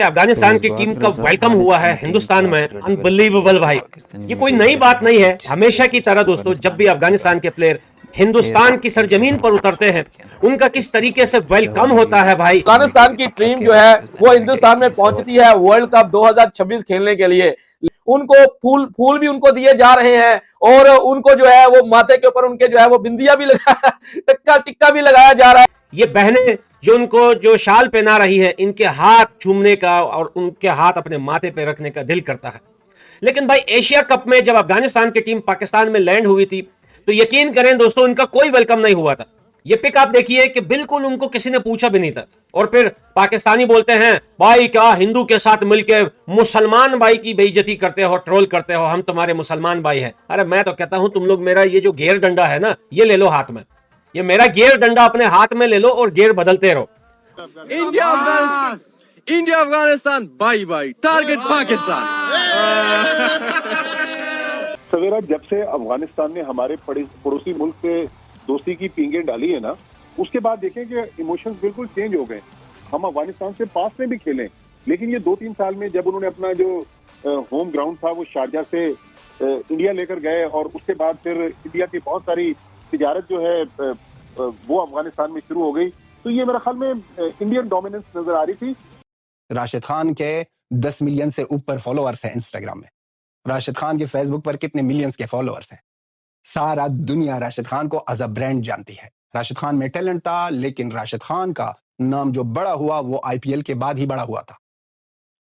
अफगानिस्तान की टीम का वेलकम हुआ है हिंदुस्तान में, अनबिलीवेबल भाई। ये कोई नई बात नहीं है। हमेशा की तरह दोस्तों, जब भी अफगानिस्तान के प्लेयर हिंदुस्तान की सरजमीन पर उतरते हैं, उनका किस तरीके से वेलकम होता है भाई। अफगानिस्तान की टीम जो है वो हिंदुस्तान में पहुंचती है वर्ल्ड कप 2026 खेलने के लिए। उनको फूल भी उनको दिए जा रहे हैं और उनको जो है वो माथे के ऊपर उनके जो है वो बिंदिया भी लगा टिक्का भी लगाया जा रहा है। ये बहनें जो उनको जो शाल पहना रही है, इनके हाथ चूमने का और उनके हाथ अपने माथे पे रखने का दिल करता है। लेकिन भाई एशिया कप में जब अफगानिस्तान की टीम पाकिस्तान में लैंड हुई थी, तो यकीन करें दोस्तों, इनका कोई वेलकम नहीं हुआ था। ये पिक आप देखिए कि बिल्कुल उनको किसी ने पूछा भी नहीं था। और फिर पाकिस्तानी बोलते हैं, भाई क्या हिंदू के साथ मिलकर मुसलमान भाई की बेइज्जती करते हो, ट्रोल करते हो, हम तुम्हारे मुसलमान भाई हैं। अरे मैं तो कहता हूं, तुम लोग मेरा ये जो गेयर डंडा है ना, ये ले लो हाथ में। ये मेरा गियर डंडा अपने हाथ में ले लो और गियर बदलते रहो। India Afghanistan bye bye, target Pakistan. सवेरा जब से अफगानिस्तान ने हमारे पड़ोसी मुल्क से दोस्ती की पींगे डाली है ना, उसके बाद देखें कि इमोशंस बिल्कुल चेंज हो गए। हम अफगानिस्तान से पास में भी खेले, लेकिन ये 2-3 साल में जब उन्होंने अपना जो होम ग्राउंड था वो शारजा से इंडिया लेकर गए, और उसके बाद फिर इंडिया की बहुत सारी तिजारत जो है वो अफगानिस्तान में शुरू हो गई। तो ये मेरे ख्याल में इंडियन डोमिनेंस नजर आ रही थी। राशिद खान के 10 मिलियन से ऊपर फॉलोअर्स हैं इंस्टाग्राम में। राशिद खान के फेसबुक पर कितने मिलियंस के फॉलोअर्स हैं। सारा दुनिया राशिद खान को एज अ ब्रांड जानती है। राशिद खान में टैलेंट था, लेकिन राशिद खान का नाम जो बड़ा हुआ वो आईपीएल के बाद ही बड़ा हुआ था।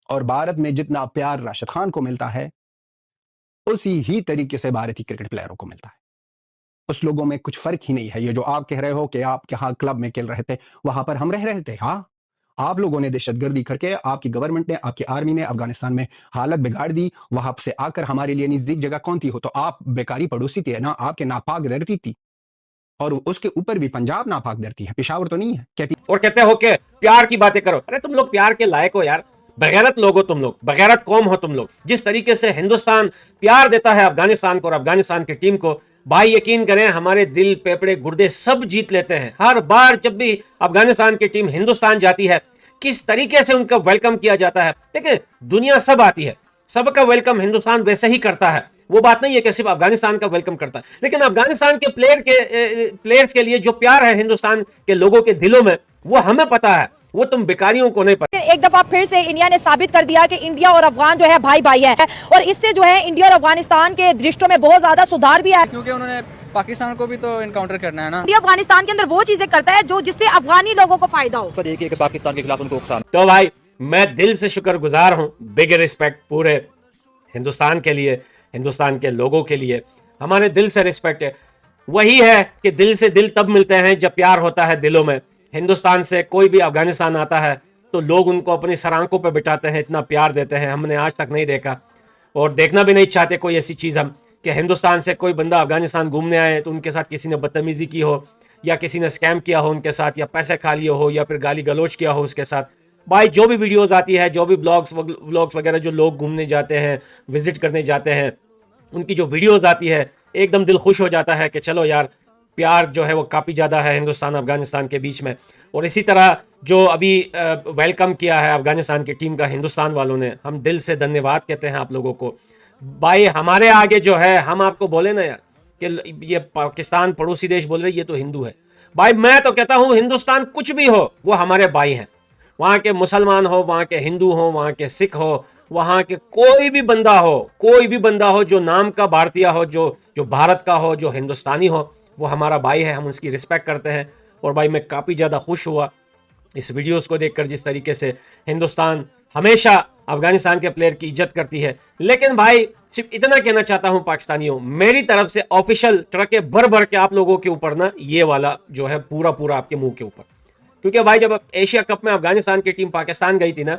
और भारत में जितना प्यार राशिद खान को मिलता है, उसी ही तरीके से भारतीय क्रिकेट प्लेयरों को मिलता है। उस लोगों में कुछ फर्क ही नहीं है। ये जो आप कह रहे हो कि आप यहाँ क्लब में खेल रहे थे, वहां पर हम रह रहे थे। हाँ, आप लोगों ने दहशतगर्दी करके, आपकी गवर्नमेंट ने, आपकी आर्मी ने अफगानिस्तान में हालत बिगाड़ दी। वहां से आकर हमारे लिए नजदीक जगह कौन थी? हो तो आप बेकारी पड़ोसी थे ना, आपके नापाक धरती थी। और उसके ऊपर भी पंजाब नापाक धरती है, पेशावर तो नहीं है। और कहते हो कि प्यार की बातें करो। अरे तुम लोग प्यार के लायक हो यार, बगैरत लोग हो तुम लोग, बगैरत कौम हो तुम लोग। जिस तरीके से हिंदुस्तान प्यार देता है अफगानिस्तान को और अफगानिस्तान की टीम को, भाई यकीन करें हमारे दिल, फेफड़े, गुर्दे सब जीत लेते हैं। हर बार जब भी अफगानिस्तान की टीम हिंदुस्तान जाती है, किस तरीके से उनका वेलकम किया जाता है। देखिए, दुनिया सब आती है, सबका वेलकम हिंदुस्तान वैसे ही करता है। वो बात नहीं है कि सिर्फ अफगानिस्तान का वेलकम करता है, लेकिन अफगानिस्तान के प्लेयर्स के लिए जो प्यार है हिंदुस्तान के लोगों के दिलों में, वो हमें पता है, वो तुम बेकारियों को नहीं पता। एक दफा फिर से इंडिया ने साबित कर दिया कि इंडिया और अफगान जो है भाई भाई है, और इससे जो है इंडिया और अफगानिस्तान के रिश्तों में बहुत ज्यादा सुधार भी है, क्योंकि उन्होंने पाकिस्तान को भी तो इनकाउंटर करना है ना। इंडिया अफगानिस्तान के अंदर वो चीजें करता है जो जिससे अफगानी लोगों को फायदा हो। पाकिस्तान के खिलाफ उनको तो भाई मैं दिल से शुक्रगुजार हूं, बिग रिस्पेक्ट पूरे हिंदुस्तान के लिए, हिंदुस्तान के लोगों के लिए हमारे दिल से रिस्पेक्ट है। वही है कि दिल से दिल तब मिलते हैं जब प्यार होता है दिलों में। हिंदुस्तान से कोई भी अफगानिस्तान आता है तो लोग उनको अपनी सरांकों पर बिठाते हैं, इतना प्यार देते हैं, हमने आज तक नहीं देखा और देखना भी नहीं चाहते कोई ऐसी चीज़ हम, कि हिंदुस्तान से कोई बंदा अफगानिस्तान घूमने आए तो उनके साथ किसी ने बदतमीजी की हो, या किसी ने स्कैम किया हो उनके साथ, या पैसे खा लिए हो, या फिर गाली गलोच किया हो उसके साथ। भाई जो भी वीडियोस आती है, जो भी ब्लॉग्स वगैरह जो लोग घूमने जाते हैं, विजिट करने जाते हैं, उनकी जो वीडियोस आती है, एकदम दिल खुश हो जाता है कि चलो यार, प्यार जो है वो काफ़ी ज़्यादा है हिंदुस्तान अफगानिस्तान के बीच में। और इसी तरह जो अभी वेलकम किया है अफगानिस्तान की टीम का हिंदुस्तान वालों ने, हम दिल से धन्यवाद कहते हैं आप लोगों को। भाई हमारे आगे जो है, हम आपको बोले ना यार कि ये पाकिस्तान पड़ोसी देश बोल रहे ये तो हिंदू है, भाई मैं तो कहता हूँ हिंदुस्तान कुछ भी हो वो हमारे भाई हैं। वहाँ के मुसलमान हो, वहाँ के हिंदू हो, वहाँ के सिख हो, वहाँ के कोई भी बंदा हो जो नाम का भारतीय हो, जो भारत का हो, जो हिंदुस्तानी हो, वो हमारा भाई है, हम उसकी रिस्पेक्ट करते हैं। और भाई मैं काफ़ी ज़्यादा खुश हुआ इस वीडियोस को देखकर, जिस तरीके से हिंदुस्तान हमेशा अफगानिस्तान के प्लेयर की इज्जत करती है। लेकिन भाई सिर्फ इतना कहना चाहता हूं पाकिस्तानियों, मेरी तरफ से ऑफिशियल ट्रके भर भर के आप लोगों के ऊपर ना, ये वाला जो है पूरा आपके मुंह के ऊपर। क्योंकि भाई जब एशिया कप में अफगानिस्तान की टीम पाकिस्तान गई थी ना,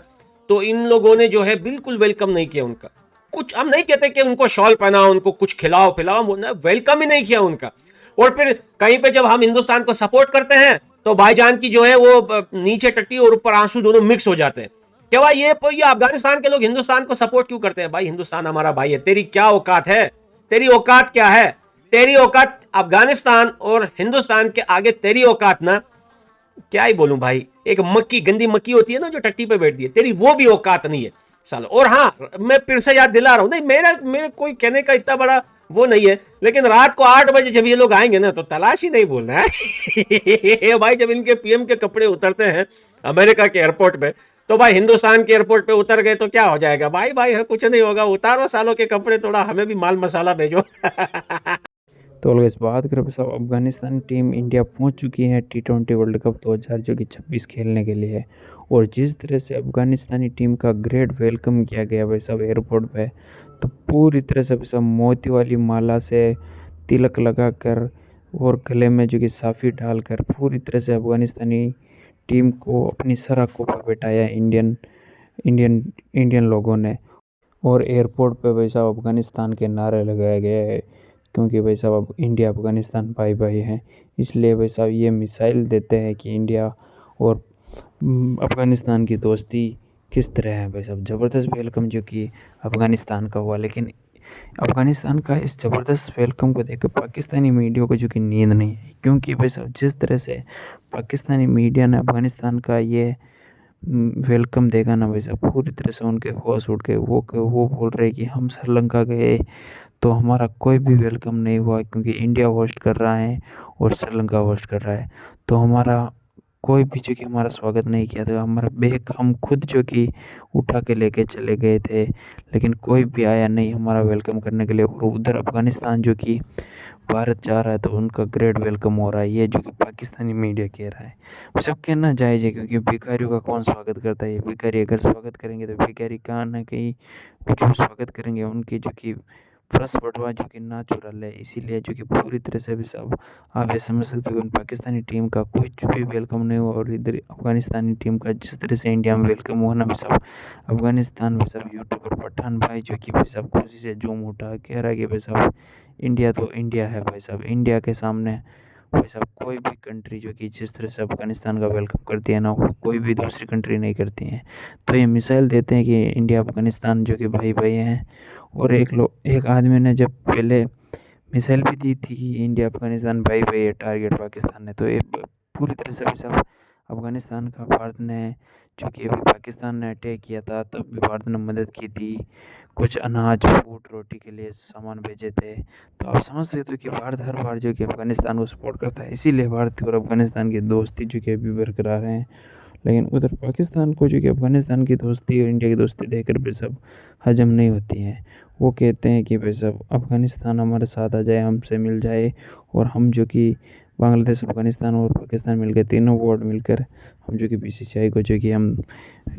तो इन लोगों ने जो है बिल्कुल वेलकम नहीं किया उनका। कुछ हम नहीं कहते कि उनको शॉल पहना, उनको कुछ खिलाओ पिलाओ, वेलकम ही नहीं किया उनका। और फिर कहीं पे जब हम हिंदुस्तान को सपोर्ट करते हैं तो भाईजान की जो है वो नीचे टट्टी और ऊपर आंसू दोनों मिक्स हो जाते हैं। क्या भाई ये अफगानिस्तान के लोग हिंदुस्तान को सपोर्ट क्यों करते हैं? भाई हिंदुस्तान हमारा भाई है, तेरी क्या औकात है? तेरी औकात क्या है? तेरी औकात अफगानिस्तान और हिंदुस्तान के आगे तेरी औकात ना क्या ही बोलूं भाई, एक मक्की, गंदी मक्की होती है ना जो टट्टी पे बैठती है, तेरी वो भी औकात नहीं है सालो। और हाँ, मैं फिर से याद दिला रहा हूं, नहीं मेरे कोई कहने का इतना बड़ा वो नहीं है, लेकिन रात को 8 बजे जब ये लोग आएंगे ना तो तलाशी नहीं बोलना है भाई। जब इनके पीएम के कपड़े उतरते हैं अमेरिका के एयरपोर्ट पे, तो भाई हिंदुस्तान के एयरपोर्ट पे उतर गए तो क्या हो जाएगा भाई? भाई है कुछ नहीं होगा, उतारो सालों के कपड़े, थोड़ा हमें भी माल मसाला भेजो तो इस बात करें सब, अफगानिस्तान टीम इंडिया पहुंच चुकी है T20 वर्ल्ड कप 2026 खेलने के लिए। और जिस तरह से अफगानिस्तानी टीम का ग्रेट वेलकम किया गया भाई सब एयरपोर्ट पे, तो पूरी तरह से सब मोती वाली माला से तिलक लगाकर और गले में जो कि साफ़ी डालकर पूरी तरह से अफगानिस्तानी टीम को अपनी सराखों पर बैठाया इंडियन लोगों ने। और एयरपोर्ट पे भाई साहब अफ़गानिस्तान के नारे लगाए गए हैं, क्योंकि भाई साहब अब इंडिया अफ़गानिस्तान भाई भाई हैं। इसलिए भाई साहब ये मिसाइल देते हैं कि इंडिया और अफ़गानिस्तान की दोस्ती किस तरह है। भाई साहब ज़बरदस्त वेलकम जो कि अफ़गानिस्तान का हुआ, लेकिन अफ़गानिस्तान का इस ज़बरदस्त वेलकम को देखकर पाकिस्तानी मीडिया को जो कि नींद नहीं है, क्योंकि भाई साहब जिस तरह से पाकिस्तानी मीडिया ने अफ़गानिस्तान का ये वेलकम देगा ना भाई साहब, पूरी तरह से उनके होश उठ के वो बोल रहे कि हम श्रीलंका गए तो हमारा कोई भी वेलकम नहीं हुआ, क्योंकि इंडिया होस्ट कर रहा है और श्रीलंका होस्ट कर रहा है, तो हमारा कोई भी जो कि हमारा स्वागत नहीं किया था। हमारा बैग हम खुद जो कि उठा के लेके चले गए थे, लेकिन कोई भी आया नहीं हमारा वेलकम करने के लिए। और उधर अफ़गानिस्तान जो कि भारत जा रहा है तो उनका ग्रेट वेलकम हो रहा है, ये जो कि पाकिस्तानी मीडिया कह रहा है। सब कहना जायज़ है, क्योंकि भिखारियों का कौन स्वागत करता है? भिखारी अगर स्वागत करेंगे तो भिखारी कहाँ ना कहीं जो स्वागत करेंगे उनकी जो कि फर्श बटवा जो कि नेचुरल है। इसीलिए जो कि पूरी तरह से भी सब आप ये समझ सकते हो कि पाकिस्तानी टीम का कुछ भी वेलकम नहीं हुआ, और इधर अफ़गानिस्तानी टीम का जिस तरह से इंडिया में वेलकम हुआ ना सब, अफ़गानिस्तान में सब यूट्यूबर पठान भाई जो कि भाई साहब खुशी से जूम उठा कह रहा है कि भाई साहब इंडिया तो इंडिया है भाई साहब, इंडिया के सामने भाई साहब कोई भी कंट्री जो कि जिस तरह से अफ़गानिस्तान का वेलकम करती है ना, वो कोई भी दूसरी कंट्री नहीं करती हैं। तो ये मिसाइल देते हैं कि इंडिया अफ़गानिस्तान जो कि भाई भाई हैं। और एक आदमी ने जब पहले मिसाइल भी दी थी कि इंडिया अफ़गानिस्तान भाई भाई है, टारगेट पाकिस्तान ने, तो ये पूरी तरह से भाई साहब अफ़गानिस्तान का भारत ने जो कि अभी पाकिस्तान ने अटैक किया था तब भी भारत ने मदद की थी, कुछ अनाज फूट रोटी के लिए सामान भेजे थे। तो आप समझ सकते हो कि भारत हर बार जो कि अफ़गानिस्तान को सपोर्ट करता है, इसीलिए भारत और अफ़गानिस्तान की दोस्ती जो कि अभी बरकरार है। लेकिन उधर पाकिस्तान को जो कि अफ़गानिस्तान की दोस्ती और इंडिया की दोस्ती देखकर भी सब हजम नहीं होती हैं। वो कहते हैं कि भाई साहब अफ़गानिस्तान हमारे साथ आ जाए, हमसे मिल जाए, और हम जो कि बांग्लादेश, अफ़गानिस्तान और पाकिस्तान मिलकर तीनों वर्ल्ड मिलकर हम जो कि BCCI को जो कि हम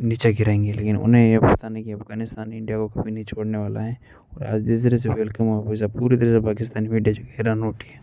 नीचे गिराएंगे। लेकिन उन्हें ये पता नहीं कि अफ़गानिस्तान इंडिया को कभी नहीं छोड़ने वाला है। और आज जिस तरह से वेलकम हुआ भाई साहब, पूरी तरह से पाकिस्तानी मीडिया जो कि हैरान उठी है।